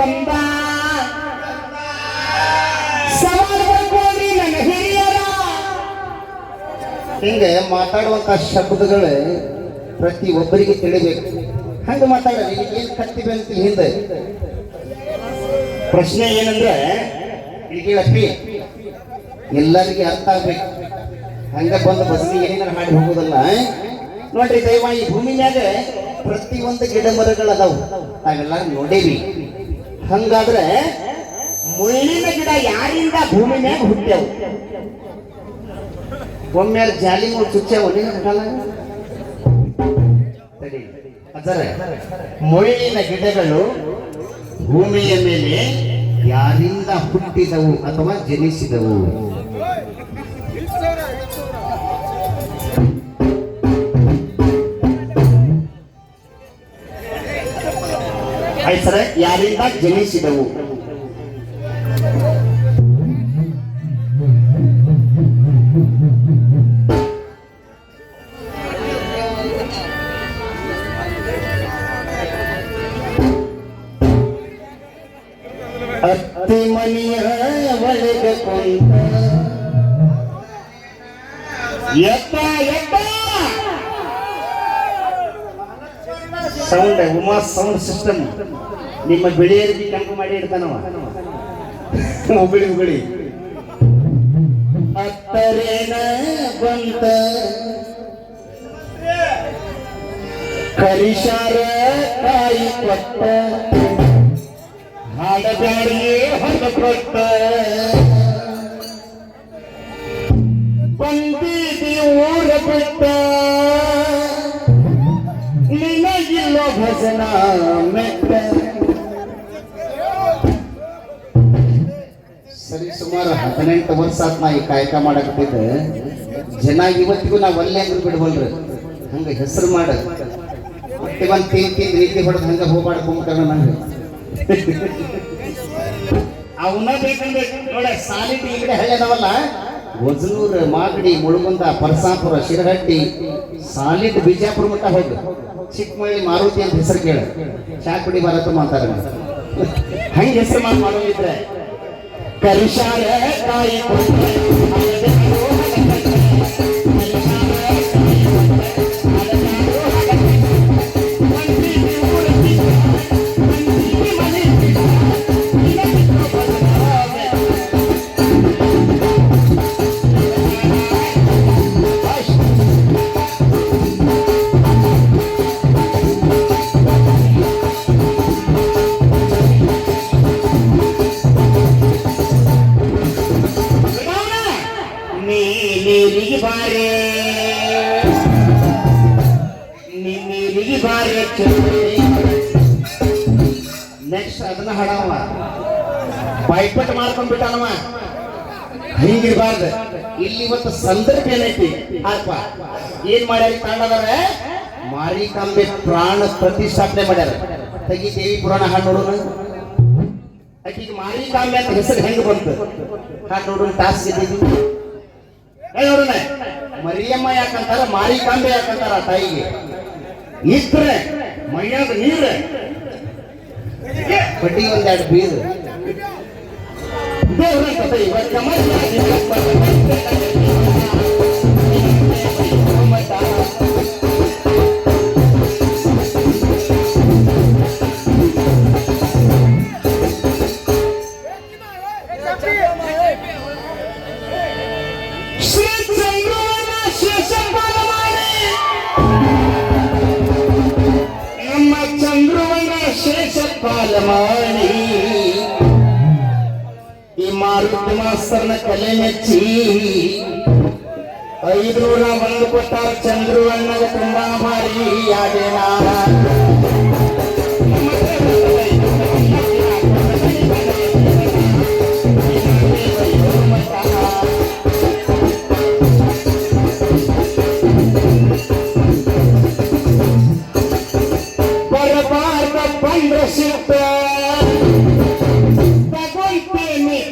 ಬಂದ ಸವಾಲುಗಳು ನನ್ನ ಹಿರಿಯರ ಹಿಂಗೆ ಮಾತಾಡುವಂತ ಶಬ್ದಗಳು ಪ್ರತಿ ಒಬ್ಬರಿಗೆ ತಿಳಿಬೇಕು. ಹಂಗ ಮಾತಾಡಲಿ ಏನ್ ಕತ್ತಿವೆ ಅಂತ ಹಿಂದೆ ಪ್ರಶ್ನೆ ಏನಂದ್ರೆ ಇಲ್ಲಿ ಎಲ್ಲರಿಗೆ ಅರ್ಥ ಆಗ್ಬೇಕು. ಹಂಗ ಬಂದು ಬಸ್ಸಿಗೆ ಏನೇನಾರು ಹಾಡಿ ಹೋಗೋದಲ್ಲ. ನೋಡ್ರಿ ದೈವ ಈ ಭೂಮಿಯಾಗ ಪ್ರತಿಯೊಂದು ಗಿಡ ಮರಗಳು ಅದಾವು, ನಾವೆಲ್ಲರೂ ನೋಡೇವಿ. ಹಂಗಾದ್ರೆ ಮುಳ್ಳಿನ ಗಿಡ ಯಾರಿಂದ ಭೂಮಿ ಮ್ಯಾಗ ಹುಟ್ಟ್ಯಾವು? ಒಮ್ಮೆ ಜಾಲಿ ಮೂರು ಚುಚ್ಚಾವ ಮುಳ್ಳಿನ ಗಿಡಗಳು ಭೂಮಿಯ ಮೇಲೆ ಯಾರಿಂದ ಹುಟ್ಟಿದವು ಅಥವಾ ಜನಿಸಿದವು? ಆಯ್ತು ಸರ, ಯಾರಿಂದ ಜನಿಸಿದವು? ಅತ್ತಿ ಮನೆಯ ಒಳಗೆ ಕುಂತ ಎತ್ತ ಎತ್ತ ಸೌಂಡ್ ಉಮಾ ಸೌಂಡ್ ಸಿಸ್ಟಮ್ ನಿಮ್ಮ ಬಿಳಿಯರಿಗೆ ಕೆಂಪು ಮಾಡಿ ಇಡ್ತಾನವ. ಹುಬ್ಬಳಿ ಹುಬ್ಬಳಿ ಅತ್ತರೇನ ಬಂತ ಕರಿಶಾರ ಕಾಯಿ ಕೊಟ್ಟ ಹಾಡಗಾಡಿಯೇ ಹೊರ ಕೊಟ್ಟ ಬಂದಿದಿ ಊರ ಬಿಟ್ಟ ನಿನಗಿಲ್ಲೋ ಭಜನ ಮೆಟ್ಟ. ಸರಿ, ಸುಮಾರು 18 ವರ್ಷ ಆತ್ ನಾ ಈ ಕಾಯಕ ಮಾಡಕತ್ತಿದ್ದೆ. ಜನ ಇವತ್ತಿಗೂ ನಾವು ಅಲ್ಲೇ ಅಂದ್ರು ಬಿಡ್ಬಲ್ರಿ. ಹಂಗ ಹೆಸರು ಮಾಡ ಒಂದ್ ತಿಂದು ರೀತಿ ಹೊಡೆದು ಹಂಗ ಹೋಗ್ಬಾಡ್ಕೊಂಡ್ಬಿಟ್ಟ ನಂಗೆ. ಅವನ್ನ ಬೇಕಂದ್ರೆ ನೋಡ ಸಾಲಿಟಿ ಈ ಕಡೆ ಹಳ್ಳಿದವಲ್ಲ, ವಜನೂರು, ಮಾಗಡಿ, ಮುಳುಗುಂದ, ಪರಸಾಪುರ, ಶಿರಹಟ್ಟಿ, ಸಾಲಿಟ್ ಬಿಜಾಪುರ ಮಟ್ಟ ಹೋಗಿ ಚಿಕ್ಕಮಳ್ಳಿ ಮಾರುತಿ ಅಂತ ಹೆಸರು ಕೇಳ ಚಾಕುಡಿ ಭಾರತ ಮಾತಾಡ. ಹಂಗೆ ಹೆಸರು ಮಾಡೋದಿದ್ರೆ ಕರಿಶಾರ ಕಾಯಿ ನೆಕ್ಸ್ಟ್ ಅದನ್ನ ಹಾಡವ ಬಾಯ್ಪಟ್ ಮಾಡ್ಕೊಂಡ್ಬಿಟ್ಟನವ. ಹಿಂಗಿರ್ಬಾರ್ದು. ಇಲ್ಲಿ ಇವತ್ತು ಸಂದರ್ಭ ಏನೈತಿ ಅಲ್ಪ ಏನ್ ಮಾಡ್ಯಾರ ಕಾಣದಾರೆ, ಮಾರಿಕಾಂಬೆ ಪ್ರಾಣ ಪ್ರತಿಷ್ಠಾಪನೆ ಮಾಡ್ಯಾರ. ತಗಿ ದೇವಿ ಪುರಾಣ ಹಾಡು ನೋಡೋಣ. ಆಕಿಗೆ ಮಾರಿಕಾಂಬೆ ಅಂತ ಹೆಸರು ಹೆಂಗ್ ಬಂತು ಹಾಡು ನೋಡೋಣ. ಟಾಸ್ಕ್ ಇದ್ದೀವಿ ನೋಡೋಣ. ಮರಿಯಮ್ಮ ಯಾಕಂತಾರ, ಮಾರಿಕಾಂಬೆ ಯಾಕಂತಾರ ತಾಯಿಗೆ? ಇದ್ರೆ ಮೈಯಾದ ನೀರು ಬಡ್ಡಿ ಒಂದೆರಡು ಬೀರು ದೇವ್ರ ಕಥೆ ಇವತ್ತು ಪಾಲಮಾಡಿ ಈ ಮಾರುತಿ ಮಾಸ್ತರ್ನ ಕಲೆ ಮೆಚ್ಚಿ 501 ಕೊಟ್ಟಾರ ಚಂದ್ರು ಅಣ್ಣಗೆ ತುಂಬಾ ಭಾರಿ ಯಾದೇನ.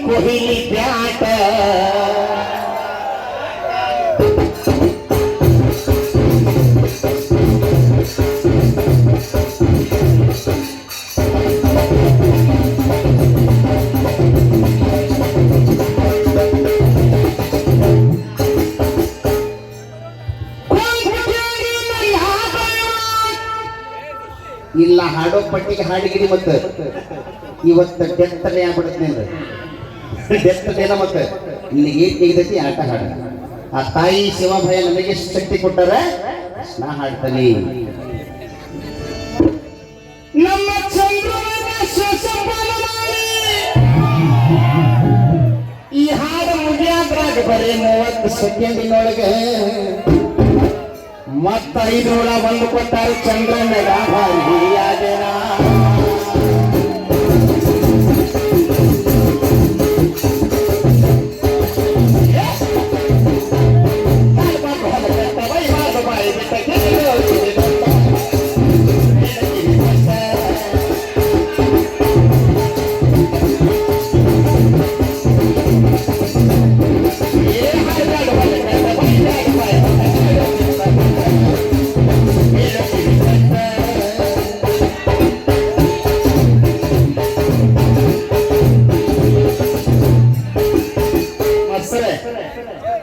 ಕೊಹ್ಲಿ ಬ್ಯಾಟ ಹಾಡೋ ಪಟ್ಟಿಗೆ ಹಾಡಿಗಿರಿ ಮತ್ತೆ ಇವತ್ತು ಡೆತ್ ಡೇ ಆಗ್ಬಿಡುತ್ತೆ ಅಂದ್ರೆ ಡೆತ್ ಡೇನ ಮತ್ತೆ ನಿನಗೆ ಏಟ್ ತೆಗೆದೈತಿ ಆಟ ಹಾಡ ಆ ತಾಯಿ ಶಿವಭಯ ನನಗೆ ಶಕ್ತಿ ಕೊಟ್ಟಾರ ನಾ ಹಾಡ್ತಾನೆ ನಮ್ಮ ಈ ಹಾಡು ಮುಗಿಯಾದ್ರಾಗ ಬರೀ 30 ಸೆಕೆಂಡಿನೊಳಗೆ ಮತ್ತ 501 ಕೊಟ್ಟಾರು ಚಂದ್ರನ ಭಾರಿಯಾದೆನ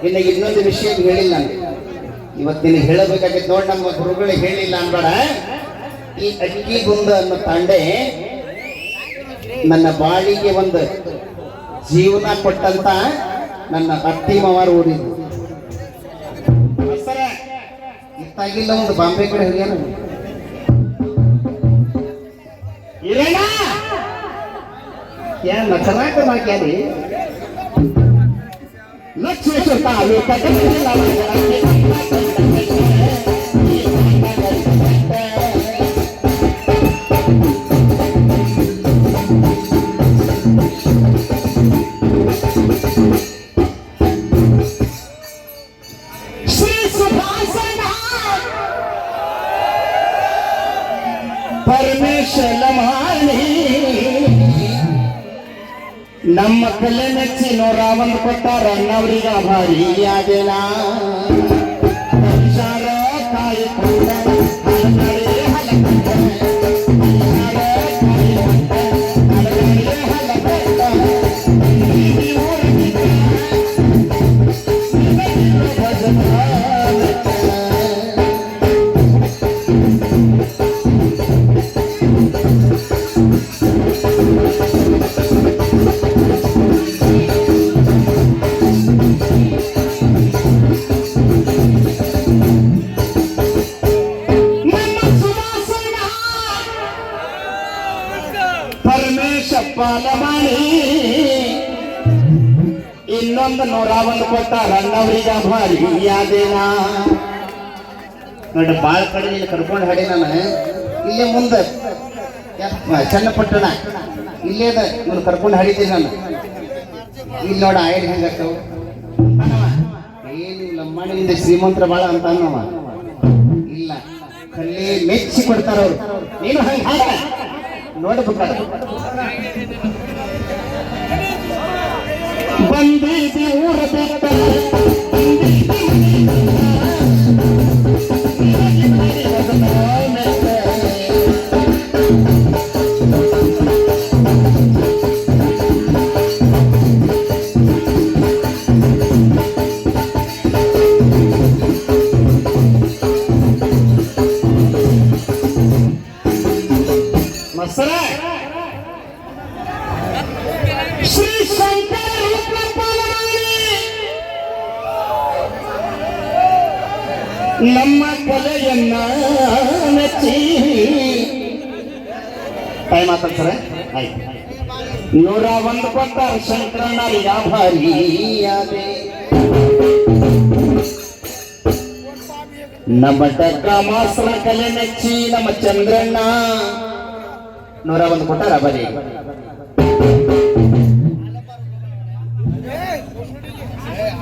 ನಿನಗೆ ಇನ್ನೊಂದು ವಿಷಯ ಹೇಳಿಲ್ಲ ನಾನು ಇವತ್ತಿನ ಹೇಳಬೇಕಾಗಿತ್ತು ನೋಡಿ ನಮ್ಮ ಗುರುಗಳಿಗೆ ಹೇಳಿಲ್ಲ ಅನ್ಬೇಡ ಈ ಅಕ್ಕಿ ಗುಂದ ಅನ್ನೋ ತಾಂಡೆ ನನ್ನ ಬಾಳಿಗೆ ಒಂದು ಜೀವನ ಕೊಟ್ಟಂತ ನನ್ನ ಅತ್ತಿ ಮಾವಾರು ಊರಿದ್ರು ಇತ್ತಾಗಿಲ್ಲ ಒಂದು ಬಾಂಬೆ ಕಡೆ ಹೋಗ್ಯಾನ ಇರೇನಾ ಏನ್ ನಕರಾಕ ಮಾಕ್ಯಾರಿ ಲಕ್ಷ್ಮೇಶ್ವರ ತಾಲೂಕ ಶ್ರೀ ಸುಭಾಷಣ ಪರಮೇಶ್ವರ ಲಮಾಣಿ ನಮ್ಮ ಕಲೆ ಮೆಚ್ಚಿ 101 ಕೊಟ್ಟಾರ ನವರಿಗ ಭಾರಿಯಾದೆನ ಪರಮೇಶಪ್ಪ ಲಮಾಣಿ ಇನ್ನೊಂದು 101 ಕೊಟ್ಟಾರ ನವರಿಗ ಭಾರಿಯಾದೆನ ನೋಡಿ ಬಾಳ ಕಡೆ ನೀನು ಕರ್ಕೊಂಡು ಹಾಡಿ ನಾನು ಇಲ್ಲೇ ಮುಂದೆ ಚನ್ನಪಟ್ಟಣ ಇಲ್ಲೇದ ನೀನು ಕರ್ಕೊಂಡು ಹಾಡಿದ್ದೀನಿ ನಾನು ಇಲ್ಲಿ ನೋಡ ಆಯ್ಡ್ ಹೆಂಗಾಕವು ಏನು ಲಮ್ಮಾಣಿಯಿಂದ ಶ್ರೀಮಂತರ ಬಾಳ ಅಂತ ಅನ್ನವ ಇಲ್ಲ ಕಲ್ಲಿ ಮೆಚ್ಚಿ ಕೊಡ್ತಾರ ಅವ್ರು ನೀನು ಹಂಗ ಹಾಡ ನೋಡಬೇಕಾದ ಬಂದೀತಿ ಊರ ಬಿಟ್ಟ ಮಸರ ಶ್ರೀ ಶಂಕರ ನಮ್ಮ ಕಲೆಯನ್ನ ಮೆಚ್ಚಿ ಟೈಮ್ ಮಾತಾಡ್ತಾರೆ ಆಯ್ತು 101 ಕೊಟ್ಟಾರ ಶಂಕರನಾರಿಗ ಭಾರಿಯಾದೆ ನಮ್ಮ ಟಕ್ಕ ಮಾಸ್ತರ ಕಲೆ ಮೆಚ್ಚಿ ನಮ್ಮ ಚಂದ್ರಣ್ಣ 101 ಕೊಟ್ಟಾರ ಬರೀ